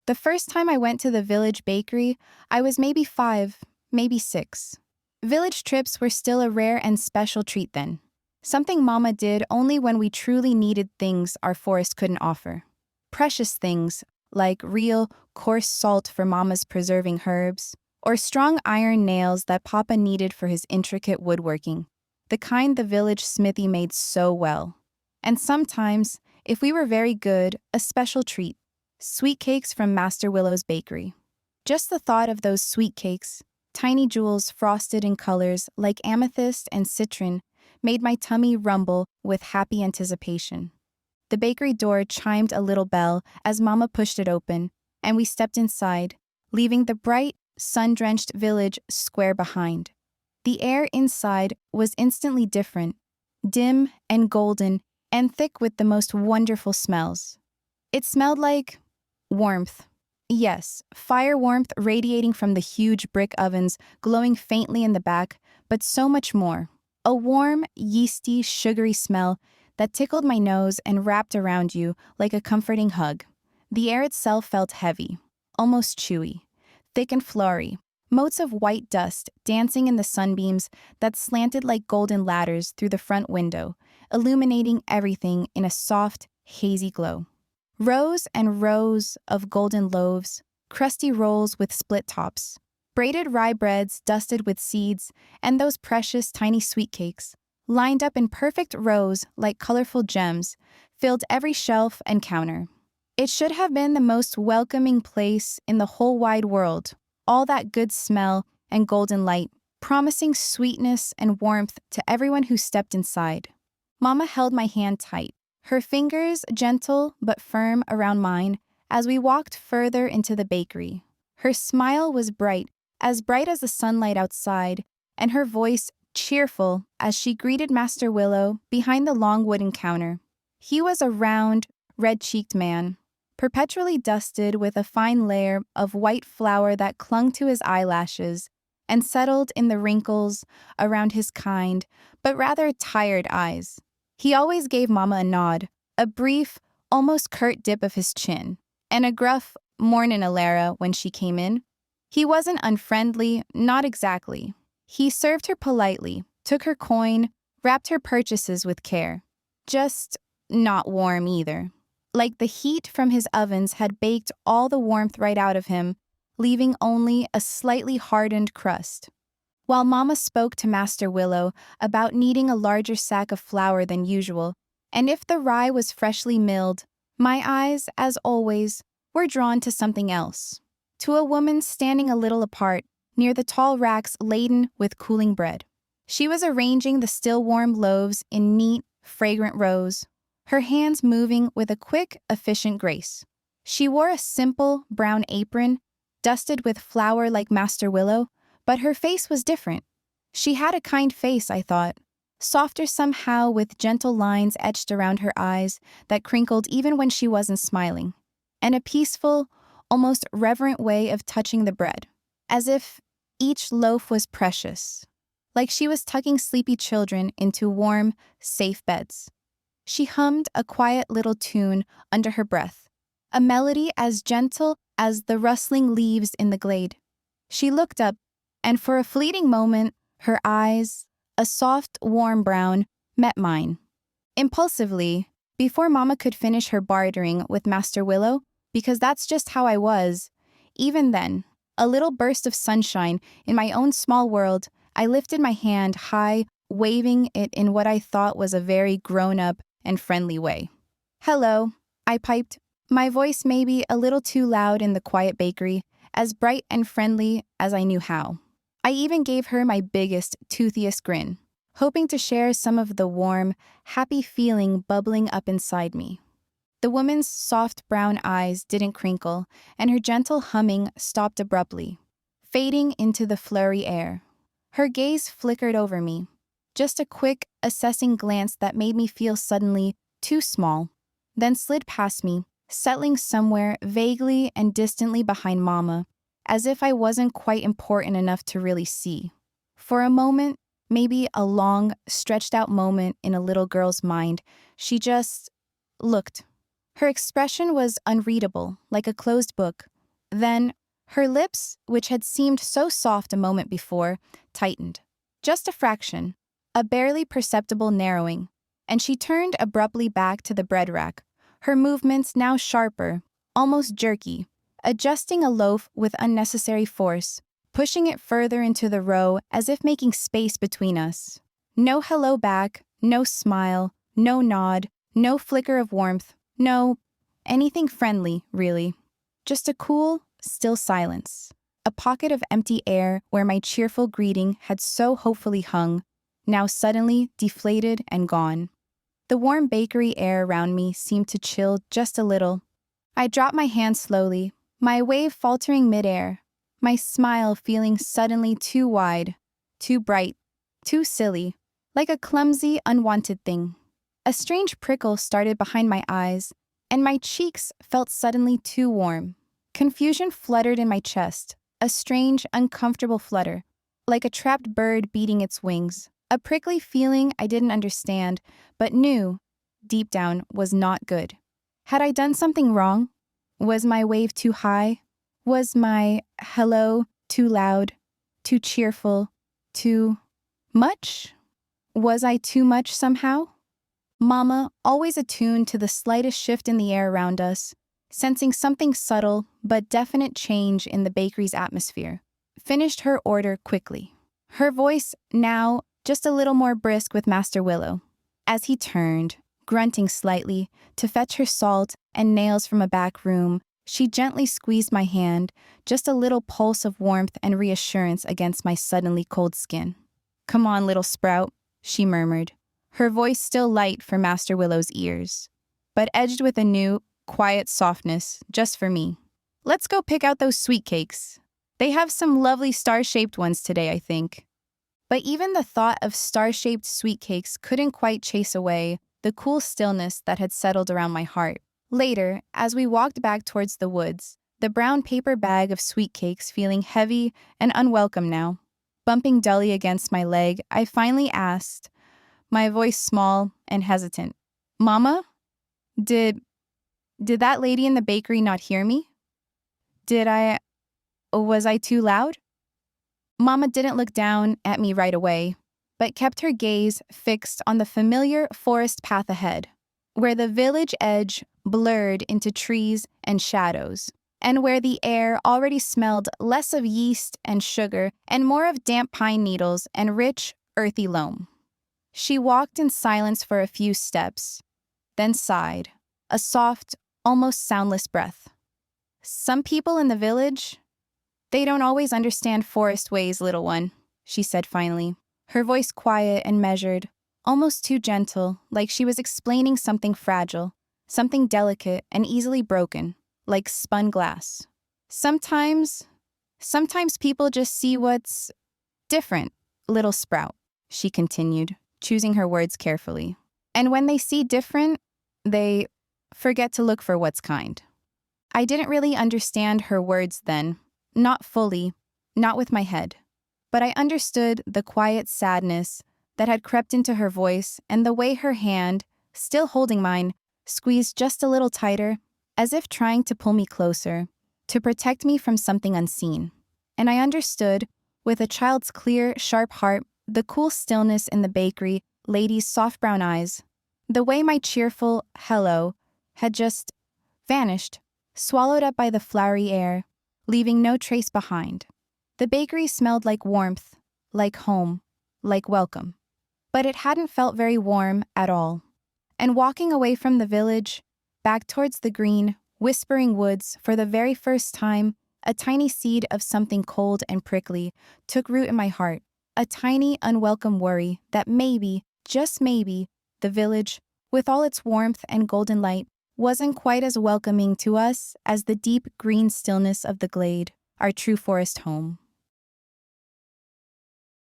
The first time I went to the village bakery, I was maybe 5, maybe 6. Village trips were still a rare and special treat then. Something Mama did only when we truly needed things our forest couldn't offer. Precious things, like real, coarse salt for Mama's preserving herbs, or strong iron nails that Papa needed for his intricate woodworking, the kind the village smithy made so well. And sometimes, if we were very good, a special treat. Sweet cakes from Master Willow's bakery. Just the thought of those sweet cakes, tiny jewels frosted in colors like amethyst and citron, made my tummy rumble with happy anticipation. The bakery door chimed a little bell as Mama pushed it open, and we stepped inside, leaving the bright, sun-drenched village square behind. The air inside was instantly different, dim and golden and thick with the most wonderful smells. It smelled like warmth. Yes, fire warmth radiating from the huge brick ovens glowing faintly in the back, but so much more. A warm, yeasty, sugary smell that tickled my nose and wrapped around you like a comforting hug. The air itself felt heavy, almost chewy, thick and floury, motes of white dust dancing in the sunbeams that slanted like golden ladders through the front window, illuminating everything in a soft, hazy glow. Rows and rows of golden loaves, crusty rolls with split tops, braided rye breads dusted with seeds, and those precious tiny sweet cakes, lined up in perfect rows like colorful gems, filled every shelf and counter. It should have been the most welcoming place in the whole wide world, all that good smell and golden light, promising sweetness and warmth to everyone who stepped inside. Mama held my hand tight, her fingers gentle but firm around mine as we walked further into the bakery. Her smile was bright as the sunlight outside, and her voice cheerful as she greeted Master Willow behind the long wooden counter. He was a round, red-cheeked man, perpetually dusted with a fine layer of white flour that clung to his eyelashes and settled in the wrinkles around his kind but rather tired eyes. He always gave Mama a nod, a brief, almost curt dip of his chin, and a gruff "mornin' Alara" when she came in. He wasn't unfriendly, not exactly. He served her politely, took her coin, wrapped her purchases with care. Just not warm either. Like the heat from his ovens had baked all the warmth right out of him, leaving only a slightly hardened crust. While Mama spoke to Master Willow about needing a larger sack of flour than usual, and if the rye was freshly milled, my eyes, as always, were drawn to something else. To a woman standing a little apart, near the tall racks laden with cooling bread. She was arranging the still warm loaves in neat, fragrant rows, her hands moving with a quick, efficient grace. She wore a simple, brown apron, dusted with flour like Master Willow, but her face was different. She had a kind face, I thought, softer somehow with gentle lines etched around her eyes that crinkled even when she wasn't smiling, and a peaceful, almost reverent way of touching the bread, as if each loaf was precious, like she was tucking sleepy children into warm, safe beds. She hummed a quiet little tune under her breath, a melody as gentle as the rustling leaves in the glade. She looked up, and for a fleeting moment, her eyes, a soft, warm brown, met mine. Impulsively, before Mama could finish her bartering with Master Willow, because that's just how I was, even then, a little burst of sunshine in my own small world, I lifted my hand high, waving it in what I thought was a very grown-up and friendly way. "Hello," I piped, my voice maybe a little too loud in the quiet bakery, as bright and friendly as I knew how. I even gave her my biggest, toothiest grin, hoping to share some of the warm, happy feeling bubbling up inside me. The woman's soft brown eyes didn't crinkle, and her gentle humming stopped abruptly, fading into the flurry air. Her gaze flickered over me, just a quick, assessing glance that made me feel suddenly too small, then slid past me, settling somewhere vaguely and distantly behind Mama, as if I wasn't quite important enough to really see. For a moment, maybe a long, stretched-out moment in a little girl's mind, she just looked. Her expression was unreadable, like a closed book, Then, her lips, which had seemed so soft a moment before, tightened. Just a fraction, a barely perceptible narrowing, and she turned abruptly back to the bread rack, her movements now sharper, almost jerky, adjusting a loaf with unnecessary force, pushing it further into the row as if making space between us. No hello back, no smile, no nod, no flicker of warmth, no anything friendly, really. Just a cool, still silence. A pocket of empty air where my cheerful greeting had so hopefully hung, now suddenly deflated and gone. The warm bakery air around me seemed to chill just a little. I dropped my hand slowly, my wave faltering midair, my smile feeling suddenly too wide, too bright, too silly, like a clumsy, unwanted thing. A strange prickle started behind my eyes, and my cheeks felt suddenly too warm. Confusion fluttered in my chest, a strange, uncomfortable flutter, like a trapped bird beating its wings. A prickly feeling I didn't understand, but knew, deep down, was not good. Had I done something wrong? Was my wave too high? Was my hello too loud, too cheerful, too much? Was I too much somehow? Mama, always attuned to the slightest shift in the air around us, sensing something subtle but definite change in the bakery's atmosphere, finished her order quickly. Her voice now just a little more brisk with Master Willow. As he turned, grunting slightly, to fetch her salt and nails from a back room, she gently squeezed my hand, just a little pulse of warmth and reassurance against my suddenly cold skin. "Come on, little sprout," she murmured, her voice still light for Master Willow's ears, but edged with a new, quiet softness just for me. "Let's go pick out those sweet cakes. They have some lovely star-shaped ones today, I think." But even the thought of star-shaped sweet cakes couldn't quite chase away the cool stillness that had settled around my heart. Later, as we walked back towards the woods, the brown paper bag of sweet cakes feeling heavy and unwelcome now, bumping dully against my leg, I finally asked, my voice small and hesitant, "Mama, did that lady in the bakery not hear me? Was I too loud?" Mama didn't look down at me right away, but kept her gaze fixed on the familiar forest path ahead, where the village edge blurred into trees and shadows, and where the air already smelled less of yeast and sugar and more of damp pine needles and rich, earthy loam. She walked in silence for a few steps, then sighed, a soft, almost soundless breath. "Some people in the village, they don't always understand forest ways, little one," she said finally, her voice quiet and measured, almost too gentle, like she was explaining something fragile, something delicate and easily broken, like spun glass. Sometimes people just see what's different, little sprout," she continued, choosing her words carefully. "And when they see different, they forget to look for what's kind." I didn't really understand her words then, not fully, not with my head. But I understood the quiet sadness that had crept into her voice and the way her hand, still holding mine, squeezed just a little tighter, as if trying to pull me closer, to protect me from something unseen. And I understood, with a child's clear, sharp heart, the cool stillness in the bakery lady's soft brown eyes, the way my cheerful hello had just vanished, swallowed up by the flowery air, leaving no trace behind. The bakery smelled like warmth, like home, like welcome. But it hadn't felt very warm at all. And walking away from the village, back towards the green, whispering woods, for the very first time, a tiny seed of something cold and prickly took root in my heart, a tiny, unwelcome worry that maybe, just maybe, the village, with all its warmth and golden light, wasn't quite as welcoming to us as the deep green stillness of the glade, our true forest home.